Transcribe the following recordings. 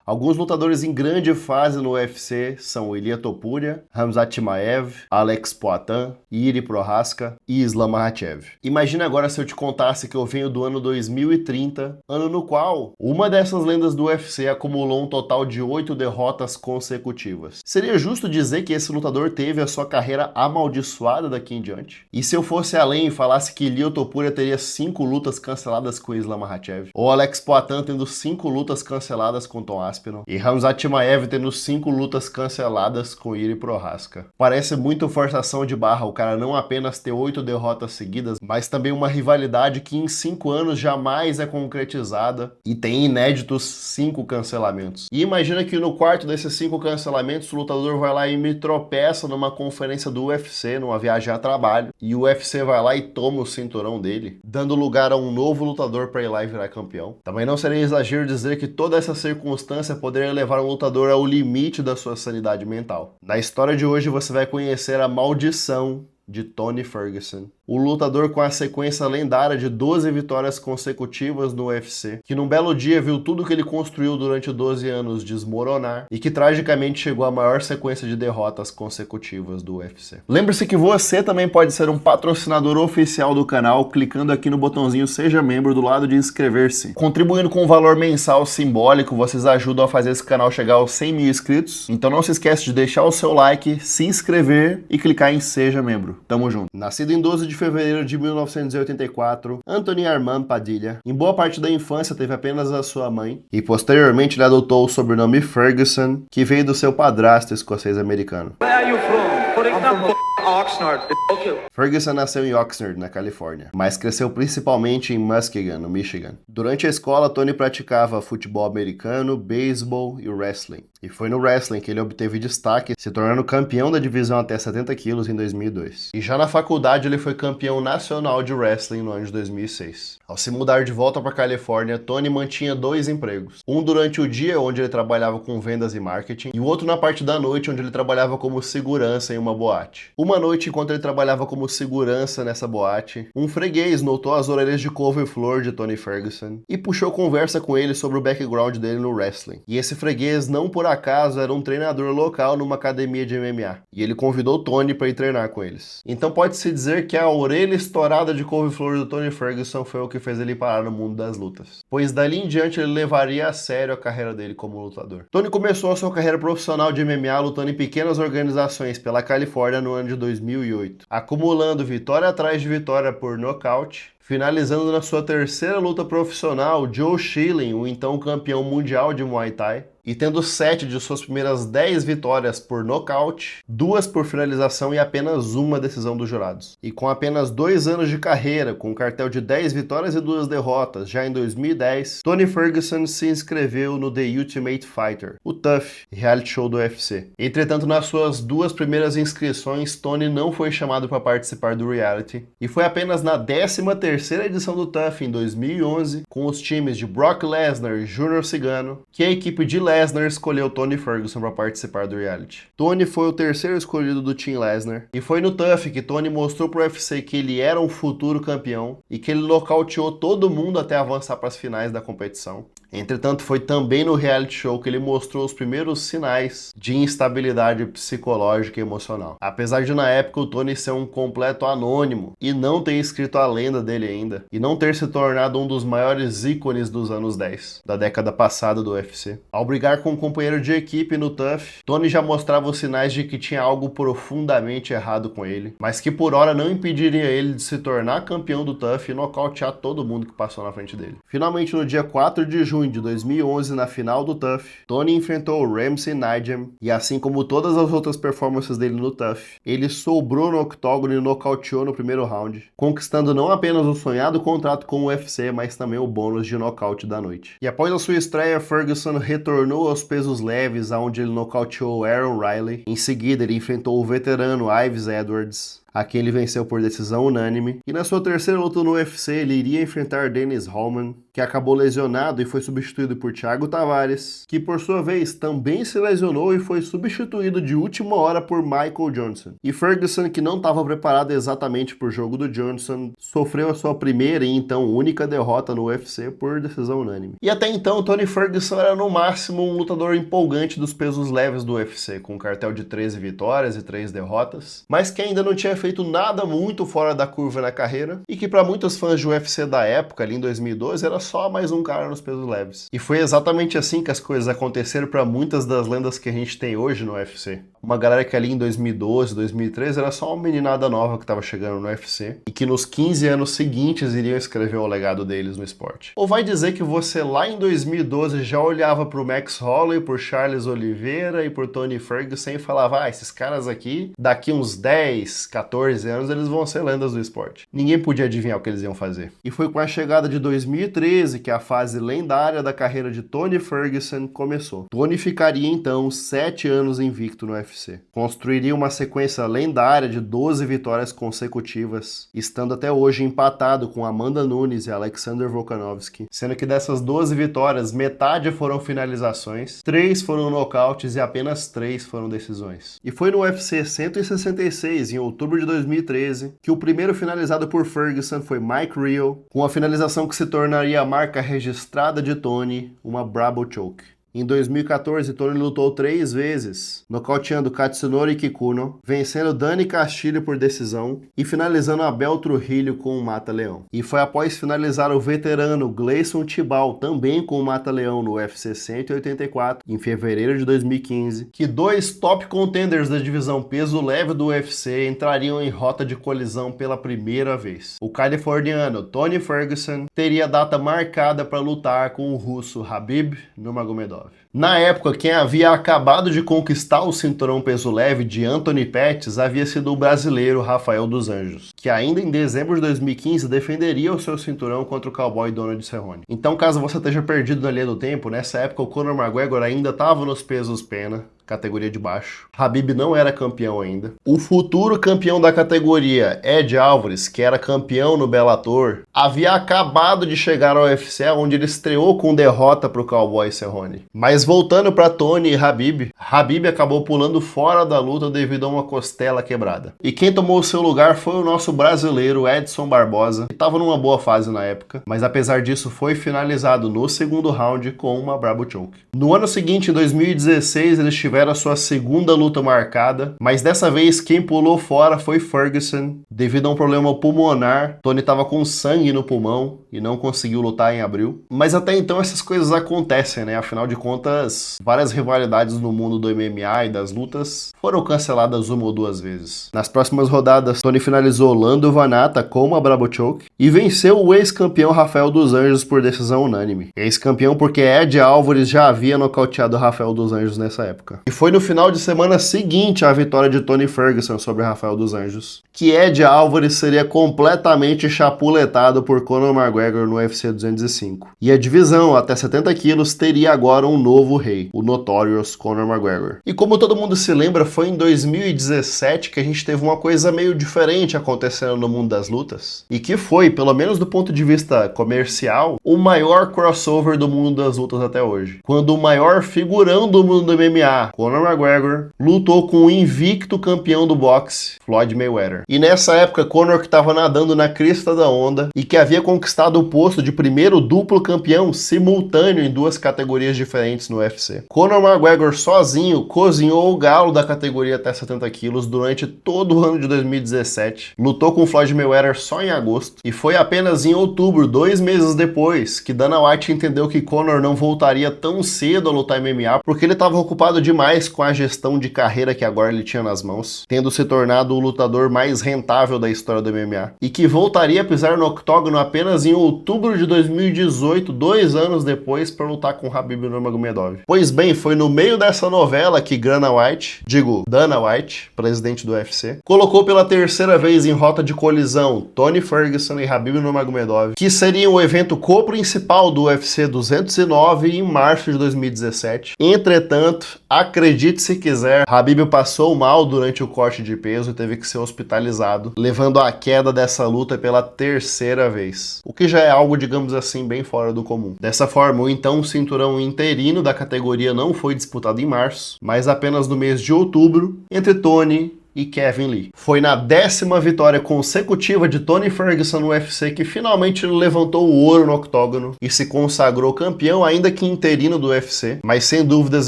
Alguns lutadores em grande fase no UFC são Ilia Topuria, Khamzat Chimaev, Alex Poatan, Jiri Prochazka e Islam Makhachev. Imagina agora se eu te contasse que eu venho do ano 2030, ano no qual uma dessas lendas do UFC acumulou um total de 8 derrotas consecutivas. Seria justo dizer que esse lutador teve a sua carreira amaldiçoada daqui em diante? E se eu fosse além e falasse que Ilia Topuria teria 5 lutas canceladas com Islam Makhachev? Ou Alex Poatan tendo 5 lutas canceladas com Tom Aspinall? E Khamzat Chimaev tendo 5 lutas canceladas com Jiri Prochazka? Parece muito forçação de barra o cara não apenas ter 8 derrotas seguidas, mas também uma rivalidade que em 5 anos jamais é concretizada e tem inéditos 5 cancelamentos. E imagina que no quarto desses 5 cancelamentos o lutador vai lá e me tropeça numa conferência do UFC, numa viagem a trabalho, e o UFC vai lá e toma o cinturão dele, dando lugar a um novo lutador para ir lá e virar campeão. Também não seria exagero dizer que toda essa circunstância poderia levar um lutador ao limite da sua sanidade mental. Na história de hoje você vai conhecer a maldição de Tony Ferguson, o lutador com a sequência lendária de 12 vitórias consecutivas no UFC, que num belo dia viu tudo que ele construiu durante 12 anos desmoronar e que tragicamente chegou à maior sequência de derrotas consecutivas do UFC. Lembre-se que você também pode ser um patrocinador oficial do canal clicando aqui no botãozinho Seja Membro do lado de inscrever-se. Contribuindo com um valor mensal simbólico, vocês ajudam a fazer esse canal chegar aos 100 mil inscritos, então não se esquece de deixar o seu like, se inscrever e clicar em Seja Membro. Tamo junto. Nascido em 12 de fevereiro de 1984, Anthony Armand Padilha, em boa parte da infância teve apenas a sua mãe, e posteriormente ele adotou o sobrenome Ferguson, que veio do seu padrasto escocês-americano. Where are you from? For example, Oxnard. Okay. Ferguson nasceu em Oxnard, na Califórnia, mas cresceu principalmente em Muskegon, no Michigan. Durante a escola, Tony praticava futebol americano, beisebol e wrestling. E foi no wrestling que ele obteve destaque, se tornando campeão da divisão até 70 quilos em 2002. E já na faculdade ele foi campeão nacional de wrestling no ano de 2006. Ao se mudar de volta para a Califórnia, Tony mantinha 2 empregos. Um durante o dia, onde ele trabalhava com vendas e marketing, e o outro na parte da noite, onde ele trabalhava como segurança em uma boate. Uma noite, enquanto ele trabalhava como segurança nessa boate, um freguês notou as orelhas de couve-flor de Tony Ferguson e puxou conversa com ele sobre o background dele no wrestling. E esse freguês, não por acaso, era um treinador local numa academia de MMA. E ele convidou Tony para ir treinar com eles. Então pode-se dizer que a orelha estourada de couve-flor do Tony Ferguson foi o que fez ele parar no mundo das lutas. Pois dali em diante ele levaria a sério a carreira dele como lutador. Tony começou a sua carreira profissional de MMA lutando em pequenas organizações pela Califórnia no ano de 2008, acumulando vitória atrás de vitória por nocaute, finalizando na sua terceira luta profissional Joe Schilling, o então campeão mundial de Muay Thai, e tendo 7 de suas primeiras 10 vitórias por nocaute, 2 por finalização e apenas uma decisão dos jurados. E com apenas 2 anos de carreira, com um cartel de 10 vitórias e 2 derrotas, já em 2010, Tony Ferguson se inscreveu no The Ultimate Fighter, o TUF, reality show do UFC. Entretanto, nas suas 2 primeiras inscrições, Tony não foi chamado para participar do reality, e foi apenas na 13ª edição do TUF, em 2011, com os times de Brock Lesnar e Junior Cigano, que a equipe de Lesnar escolheu Tony Ferguson para participar do reality. Tony foi o terceiro escolhido do Team Lesnar, e foi no TUF que Tony mostrou pro UFC que ele era um futuro campeão e que ele nocauteou todo mundo até avançar para as finais da competição. Entretanto, foi também no reality show que ele mostrou os primeiros sinais de instabilidade psicológica e emocional. Apesar de, na época, o Tony ser um completo anônimo e não ter escrito a lenda dele ainda, e não ter se tornado um dos maiores ícones dos anos 10, da década passada do UFC. Ao brigar com um companheiro de equipe no TUF, Tony já mostrava os sinais de que tinha algo profundamente errado com ele, mas que por hora não impediria ele de se tornar campeão do TUF e nocautear todo mundo que passou na frente dele. Finalmente, no dia 4 de junho de 2011, na final do TUF, Tony enfrentou o Ramsey Nijem e, assim como todas as outras performances dele no TUF, ele sobrou no octógono e nocauteou no primeiro round, conquistando não apenas o sonhado contrato com o UFC, mas também o bônus de nocaute da noite. E após a sua estreia, Ferguson retornou aos pesos leves, onde ele nocauteou Aaron Riley. Em seguida, ele enfrentou o veterano Yves Edwards, a quem ele venceu por decisão unânime. E na sua terceira luta no UFC, ele iria enfrentar Dennis Hallman, que acabou lesionado e foi substituído por Thiago Tavares, que por sua vez também se lesionou e foi substituído de última hora por Michael Johnson. E Ferguson, que não estava preparado exatamente para o jogo do Johnson, sofreu a sua primeira e então única derrota no UFC por decisão unânime. E até então, Tony Ferguson era no máximo um lutador empolgante dos pesos leves do UFC, com um cartel de 13 vitórias e 3 derrotas, mas que ainda não tinha feito nada muito fora da curva na carreira, e que para muitos fãs de UFC da época, ali em 2012, era só mais um cara nos pesos leves. E foi exatamente assim que as coisas aconteceram para muitas das lendas que a gente tem hoje no UFC. Uma galera que ali em 2012, 2013 era só uma meninada nova que estava chegando no UFC e que nos 15 anos seguintes iriam escrever o legado deles no esporte. Ou vai dizer que você lá em 2012 já olhava pro Max Holloway, por Charles Oliveira e por Tony Ferguson e falava, esses caras aqui, daqui uns 10, 14 anos eles vão ser lendas do esporte. Ninguém podia adivinhar o que eles iam fazer. E foi com a chegada de 2013 que a fase lendária da carreira de Tony Ferguson começou. Tony ficaria então 7 anos invicto no UFC. Construiria uma sequência lendária de 12 vitórias consecutivas, estando até hoje empatado com Amanda Nunes e Alexander Volkanovski, sendo que dessas 12 vitórias, metade foram finalizações, 3 foram nocautes e apenas 3 foram decisões. E foi no UFC 166, em outubro de 2013, que o primeiro finalizado por Ferguson foi Mike Reel, com a finalização que se tornaria a marca registrada de Tony, uma Brabo Choke. Em 2014, Tony lutou 3 vezes, nocauteando Katsunori Kikuno, vencendo Danny Castilho por decisão e finalizando Abel Trujillo com o Mata-Leão. E foi após finalizar o veterano Gleison Tibau também com o Mata-Leão no UFC 184, em fevereiro de 2015, que 2 top contenders da divisão peso leve do UFC entrariam em rota de colisão pela primeira vez. O californiano Tony Ferguson teria a data marcada para lutar com o russo Khabib Nurmagomedov. Na época, quem havia acabado de conquistar o cinturão peso leve de Anthony Pettis havia sido o brasileiro Rafael dos Anjos, que ainda em dezembro de 2015 defenderia o seu cinturão contra o cowboy Donald Cerrone. Então, caso você esteja perdido na linha do tempo, nessa época o Conor McGregor ainda estava nos pesos pena, categoria de baixo. Khabib não era campeão ainda. O futuro campeão da categoria, Ed Álvares, que era campeão no Bellator, havia acabado de chegar ao UFC, onde ele estreou com derrota para o cowboy Cerrone. Mas voltando para Tony e Khabib, Khabib acabou pulando fora da luta devido a uma costela quebrada. E quem tomou o seu lugar foi o nosso brasileiro Edson Barbosa, que estava numa boa fase na época, mas apesar disso foi finalizado no segundo round com uma Brabo Choke. No ano seguinte, em 2016, eles tiveram a sua segunda luta marcada, mas dessa vez quem pulou fora foi Ferguson, devido a um problema pulmonar. Tony estava com sangue no pulmão e não conseguiu lutar em abril. Mas até então essas coisas acontecem, né? Afinal de contas, várias rivalidades no mundo do MMA e das lutas foram canceladas 1 ou 2 vezes. Nas próximas rodadas, Tony finalizou Lando Vanata com uma Brabo Choke e venceu o ex-campeão Rafael dos Anjos por decisão unânime. Ex-campeão porque Ed Álvares já havia nocauteado Rafael dos Anjos nessa época. E foi no final de semana seguinte à vitória de Tony Ferguson sobre Rafael dos Anjos que Ed Álvares seria completamente chapuletado por Conor McGregor no UFC 205. E a divisão, até 70 quilos, teria agora um novo rei, o Notorious Conor McGregor. E como todo mundo se lembra, foi em 2017 que a gente teve uma coisa meio diferente acontecendo no mundo das lutas. E que foi, pelo menos do ponto de vista comercial, o maior crossover do mundo das lutas até hoje. Quando o maior figurão do mundo do MMA, Conor McGregor, lutou com o invicto campeão do boxe, Floyd Mayweather. E nessa época, Conor, que estava nadando na crista da onda e que havia conquistado o posto de primeiro duplo campeão simultâneo em 2 categorias diferentes no UFC. Conor McGregor sozinho cozinhou o galo da categoria até 70 quilos durante todo o ano de 2017. Lutou com Floyd Mayweather só em agosto e foi apenas em outubro, 2 meses depois, que Dana White entendeu que Conor não voltaria tão cedo a lutar MMA porque ele estava ocupado demais com a gestão de carreira que agora ele tinha nas mãos, tendo se tornado o lutador mais rentável da história do MMA, e que voltaria a pisar no octógono apenas em outubro de 2018, 2 anos depois, para lutar com Khabib Nurmagomedov Nurmagomedov. Pois bem, foi no meio dessa novela que Dana White, presidente do UFC, colocou pela terceira vez em rota de colisão Tony Ferguson e Khabib Nurmagomedov, que seria o evento co-principal do UFC 209 em março de 2017. Entretanto, acredite se quiser, Khabib passou mal durante o corte de peso e teve que ser hospitalizado, levando à queda dessa luta pela terceira vez, o que já é algo, digamos assim, bem fora do comum. Dessa forma, o então cinturão interino da categoria não foi disputado em março, mas apenas no mês de outubro, entre Tony e Kevin Lee. Foi na 10ª vitória consecutiva de Tony Ferguson no UFC que finalmente ele levantou o ouro no octógono e se consagrou campeão, ainda que interino do UFC, mas sem dúvidas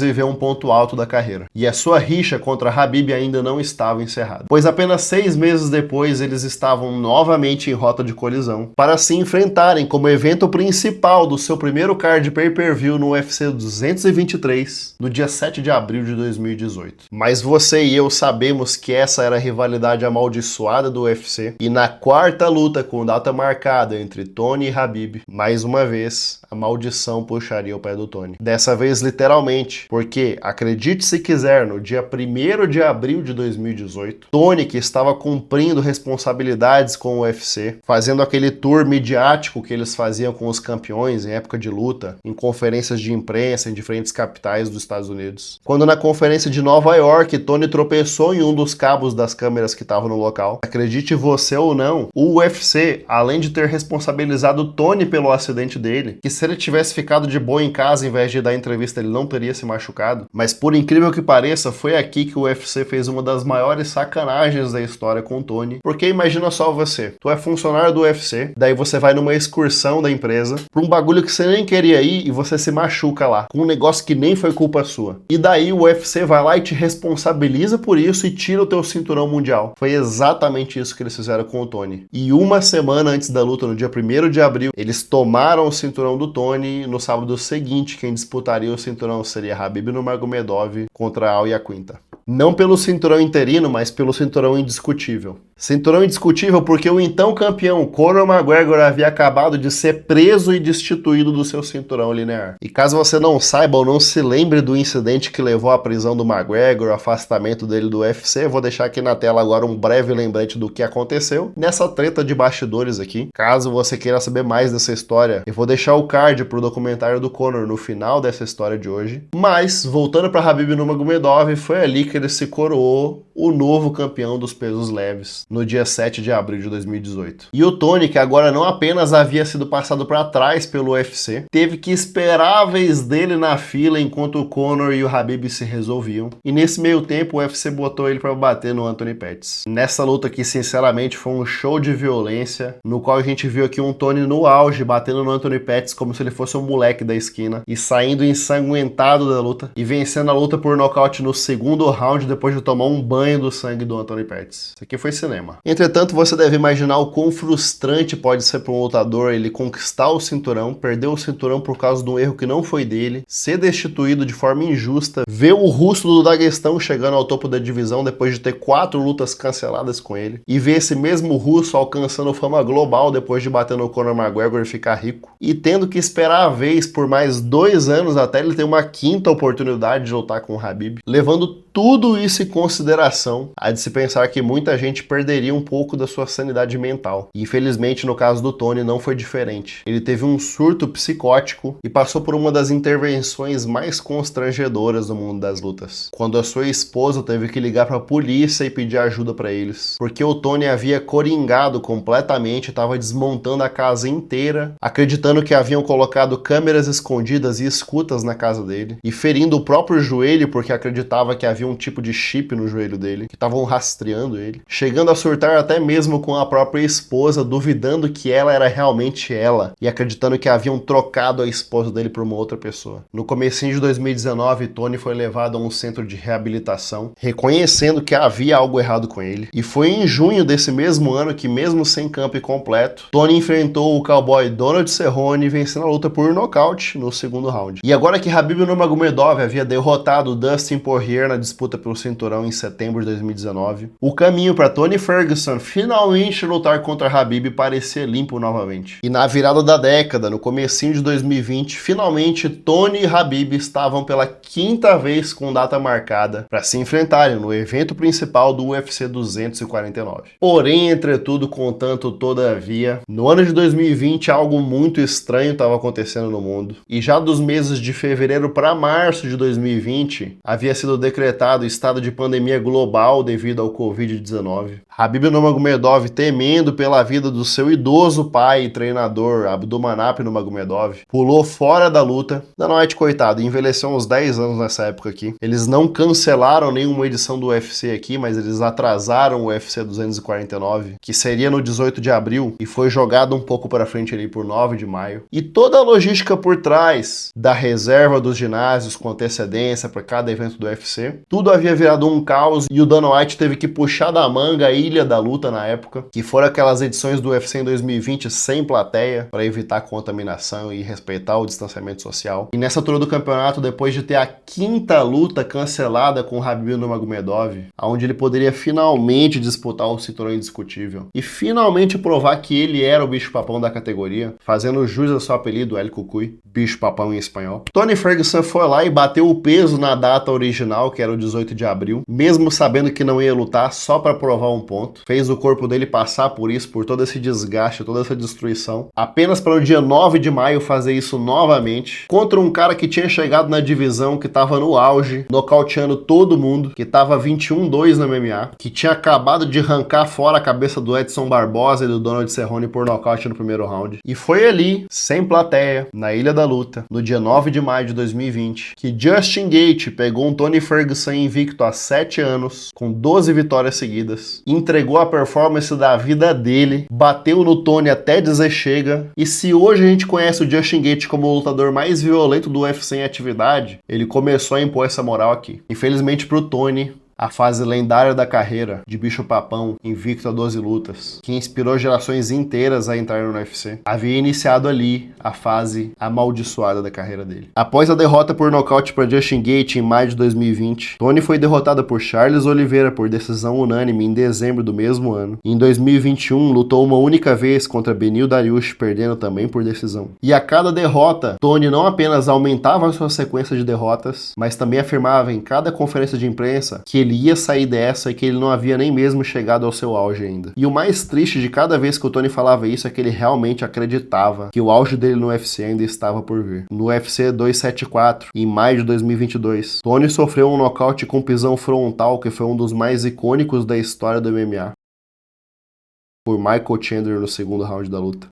viveu um ponto alto da carreira. E a sua rixa contra Khabib ainda não estava encerrada, pois apenas 6 meses depois eles estavam novamente em rota de colisão para se enfrentarem como evento principal do seu primeiro card pay-per-view no UFC 223 no dia 7 de abril de 2018. Mas você e eu sabemos que essa era a rivalidade amaldiçoada do UFC, e na quarta luta com data marcada entre Tony e Khabib, mais uma vez, a maldição puxaria o pé do Tony. Dessa vez literalmente, porque, acredite se quiser, no dia 1º de abril de 2018, Tony, que estava cumprindo responsabilidades com o UFC, fazendo aquele tour midiático que eles faziam com os campeões em época de luta, em conferências de imprensa em diferentes capitais dos Estados Unidos, quando na conferência de Nova York, Tony tropeçou em um dos cabos das câmeras que estavam no local. Acredite você ou não, o UFC, além de ter responsabilizado Tony pelo acidente dele, que se ele tivesse ficado de boa em casa em vez de dar entrevista ele não teria se machucado, mas por incrível que pareça, foi aqui que o UFC fez uma das maiores sacanagens da história com o Tony, porque imagina só você, tu é funcionário do UFC, daí você vai numa excursão da empresa, pra um bagulho que você nem queria ir e você se machuca lá, com um negócio que nem foi culpa sua. E daí o UFC vai lá e te responsabiliza por isso e tira o teu cinturão mundial. Foi exatamente isso que eles fizeram com o Tony. E uma semana antes da luta, no dia 1º de abril, eles tomaram o cinturão do Tony. No sábado seguinte, quem disputaria o cinturão seria Khabib Nurmagomedov contra Al Iaquinta. Não pelo cinturão interino, mas pelo cinturão indiscutível. Cinturão indiscutível porque o então campeão Conor McGregor havia acabado de ser preso e destituído do seu cinturão linear. E caso você não saiba ou não se lembre do incidente que levou à prisão do McGregor, o afastamento dele do UFC, eu vou deixar aqui na tela agora um breve lembrete do que aconteceu nessa treta de bastidores aqui. Caso você queira saber mais dessa história, eu vou deixar o card pro documentário do Conor no final dessa história de hoje. Mas, voltando para Khabib Nurmagomedov, foi ali que ele se coroou o novo campeão dos pesos leves, no dia 7 de abril de 2018. E o Tony, que agora não apenas havia sido passado para trás pelo UFC, teve que esperar a vez dele na fila enquanto o Conor e o Khabib se resolviam. E nesse meio tempo o UFC botou ele para bater no Anthony Pettis. Nessa luta que sinceramente foi um show de violência, no qual a gente viu aqui um Tony no auge, batendo no Anthony Pettis como se ele fosse um moleque da esquina, e saindo ensanguentado da luta, e vencendo a luta por nocaute no segundo round depois de tomar um banho do sangue do Anthony Pettis. Isso aqui foi cinema. Entretanto, você deve imaginar o quão frustrante pode ser para um lutador ele conquistar o cinturão, perder o cinturão por causa de um erro que não foi dele, ser destituído de forma injusta, ver o russo do Daguestão chegando ao topo da divisão depois de ter 4 lutas canceladas com ele, e ver esse mesmo russo alcançando fama global depois de bater no Conor McGregor e ficar rico, e tendo que esperar a vez por mais 2 anos até ele ter uma 5ª oportunidade de lutar com o Khabib, levando tudo isso em consideração, há de se pensar que muita gente perderia um pouco da sua sanidade mental. E infelizmente no caso do Tony não foi diferente. Ele teve um surto psicótico e passou por uma das intervenções mais constrangedoras do mundo das lutas, quando a sua esposa teve que ligar para a polícia e pedir ajuda para eles, porque o Tony havia coringado completamente, estava desmontando a casa inteira, acreditando que haviam colocado câmeras escondidas e escutas na casa dele, e ferindo o próprio joelho porque acreditava que havia um tipo de chip no joelho dele, que estavam rastreando ele, chegando a surtar até mesmo com a própria esposa, duvidando que ela era realmente ela, e acreditando que haviam trocado a esposa dele por uma outra pessoa. No comecinho de 2019, Tony foi levado a um centro de reabilitação, reconhecendo que havia algo errado com ele, e foi em junho desse mesmo ano que, mesmo sem campo completo, Tony enfrentou o cowboy Donald Cerrone, vencendo a luta por nocaute no segundo round. E agora que Khabib Nurmagomedov havia derrotado Dustin Poirier na disputa pelo cinturão em setembro de 2019, o caminho para Tony Ferguson finalmente lutar contra Khabib parecia limpo novamente. E na virada da década, no comecinho de 2020, finalmente Tony e Khabib estavam pela quinta vez com data marcada para se enfrentarem no evento principal do UFC 249. Porém, entretudo, contanto, todavia, no ano de 2020 algo muito estranho estava acontecendo no mundo. E já dos meses de fevereiro para março de 2020, havia sido decretado estado de pandemia global devido ao Covid-19. Khabib Nurmagomedov, temendo pela vida do seu idoso pai e treinador Abdulmanap Nurmagomedov, pulou fora da luta. Dana White, coitado, envelheceu uns 10 anos nessa época aqui. Eles não cancelaram nenhuma edição do UFC aqui, mas eles atrasaram o UFC 249, que seria no 18 de abril, e foi jogado um pouco para frente ali por 9 de maio. E toda a logística por trás da reserva dos ginásios com antecedência para cada evento do UFC, tudo havia virado um caos e o Dana White teve que puxar da manga a Ilha da Luta na época, que foram aquelas edições do UFC em 2020 sem plateia, para evitar contaminação e respeitar o distanciamento social. E nessa altura do campeonato, depois de ter a quinta luta cancelada com o Khabib Nurmagomedov, onde ele poderia finalmente disputar o cinturão indiscutível e finalmente provar que ele era o bicho-papão da categoria, fazendo jus ao seu apelido, El Cucuy, bicho-papão em espanhol, Tony Ferguson foi lá e bateu o peso na data original, que era o 18 de abril, mesmo sabendo que não ia lutar, só para provar um ponto. Fez o corpo dele passar por isso, por todo esse desgaste, toda essa destruição, apenas para no dia 9 de maio fazer isso novamente, contra um cara que tinha chegado na divisão, que estava no auge, nocauteando todo mundo, que estava 21-2 no MMA, que tinha acabado de arrancar fora a cabeça do Edson Barbosa e do Donald Cerrone por nocaute no primeiro round. E foi ali, sem plateia, na Ilha da Luta, no dia 9 de maio de 2020, que Justin Gaethje pegou um Tony Ferguson invicto há 7 anos, com 12 vitórias seguidas, entregou a performance da vida dele, bateu no Tony até dizer chega, e se hoje a gente conhece o Justin Gaethje como o lutador mais violento do UFC em atividade, ele começou a impor essa moral aqui. Infelizmente pro Tony, a fase lendária da carreira de bicho-papão, invicto a 12 lutas, que inspirou gerações inteiras a entrar no UFC, havia iniciado ali a fase amaldiçoada da carreira dele. Após a derrota por nocaute para Justin Gaethje em maio de 2020, Tony foi derrotado por Charles Oliveira por decisão unânime em dezembro do mesmo ano. Em 2021, lutou uma única vez contra Beneil Dariush, perdendo também por decisão. E a cada derrota, Tony não apenas aumentava a sua sequência de derrotas, mas também afirmava em cada conferência de imprensa que ele ia sair dessa e que ele não havia nem mesmo chegado ao seu auge ainda. E o mais triste de cada vez que o Tony falava isso é que ele realmente acreditava que o auge dele no UFC ainda estava por vir. No UFC 274, em maio de 2022, Tony sofreu um nocaute com pisão frontal que foi um dos mais icônicos da história do MMA, por Michael Chandler no segundo round da luta.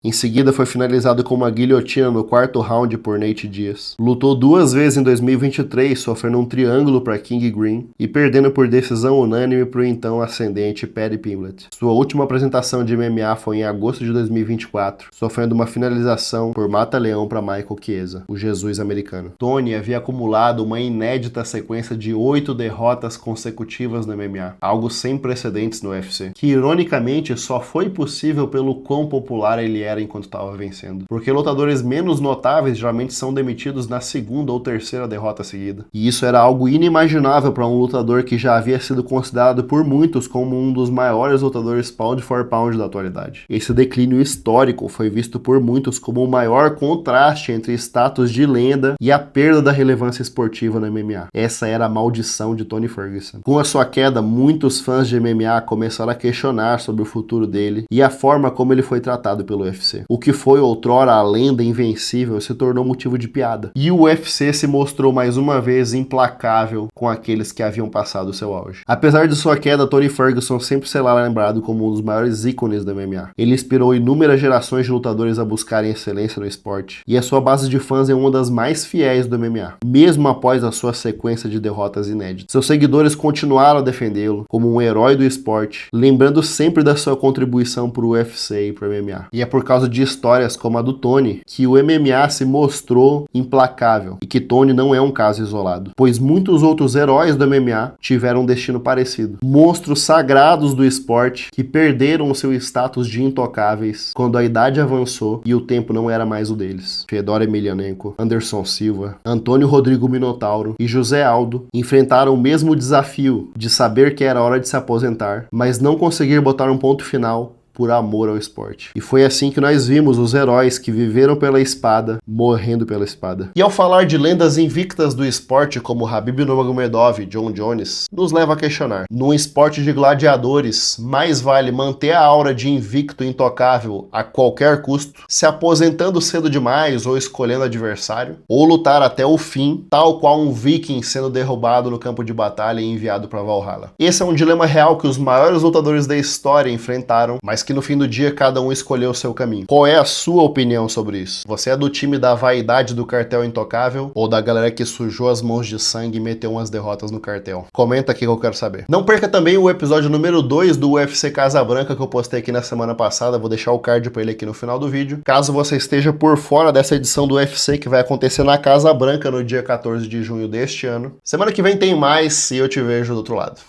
Em seguida foi finalizado com uma guilhotina no quarto round por Nate Diaz. Lutou 2 vezes em 2023, sofrendo um triângulo para King Green e perdendo por decisão unânime para o então ascendente Paddy Pimblett. Sua última apresentação de MMA foi em agosto de 2024, sofrendo uma finalização por mata-leão para Michael Chiesa, o Jesus americano. Tony havia acumulado uma inédita sequência de 8 derrotas consecutivas no MMA, algo sem precedentes no UFC, que ironicamente só foi possível pelo quão popular ele era enquanto estava vencendo. Porque lutadores menos notáveis geralmente são demitidos na segunda ou terceira derrota seguida. E isso era algo inimaginável para um lutador que já havia sido considerado por muitos como um dos maiores lutadores pound for pound da atualidade. Esse declínio histórico foi visto por muitos como o maior contraste entre status de lenda e a perda da relevância esportiva no MMA. Essa era a maldição de Tony Ferguson. Com a sua queda, muitos fãs de MMA começaram a questionar sobre o futuro dele e a forma como ele foi tratado pelo UFC. O que foi outrora a lenda invencível se tornou motivo de piada. E o UFC se mostrou mais uma vez implacável com aqueles que haviam passado seu auge. Apesar de sua queda, Tony Ferguson sempre será lembrado como um dos maiores ícones do MMA. Ele inspirou inúmeras gerações de lutadores a buscarem excelência no esporte, e a sua base de fãs é uma das mais fiéis do MMA, mesmo após a sua sequência de derrotas inéditas. Seus seguidores continuaram a defendê-lo como um herói do esporte, lembrando sempre da sua contribuição para o UFC e para o MMA. E é por causa de histórias como a do Tony, que o MMA se mostrou implacável e que Tony não é um caso isolado, pois muitos outros heróis do MMA tiveram um destino parecido. Monstros sagrados do esporte que perderam o seu status de intocáveis quando a idade avançou e o tempo não era mais o deles. Fedor Emelianenko, Anderson Silva, Antônio Rodrigo Minotauro e José Aldo enfrentaram o mesmo desafio de saber que era hora de se aposentar, mas não conseguir botar um ponto final por amor ao esporte. E foi assim que nós vimos os heróis que viveram pela espada, morrendo pela espada. E ao falar de lendas invictas do esporte como Khabib Nurmagomedov e John Jones, nos leva a questionar: num esporte de gladiadores, mais vale manter a aura de invicto intocável a qualquer custo, se aposentando cedo demais ou escolhendo adversário, ou lutar até o fim, tal qual um viking sendo derrubado no campo de batalha e enviado para Valhalla? Esse é um dilema real que os maiores lutadores da história enfrentaram, mas que no fim do dia cada um escolheu o seu caminho. Qual é a sua opinião sobre isso? Você é do time da vaidade do cartel intocável ou da galera que sujou as mãos de sangue e meteu umas derrotas no cartel? Comenta aqui que eu quero saber. Não perca também o episódio número 2 do UFC Casa Branca que eu postei aqui na semana passada, vou deixar o card pra ele aqui no final do vídeo. Caso você esteja por fora dessa edição do UFC que vai acontecer na Casa Branca no dia 14 de junho deste ano. Semana que vem tem mais e eu te vejo do outro lado.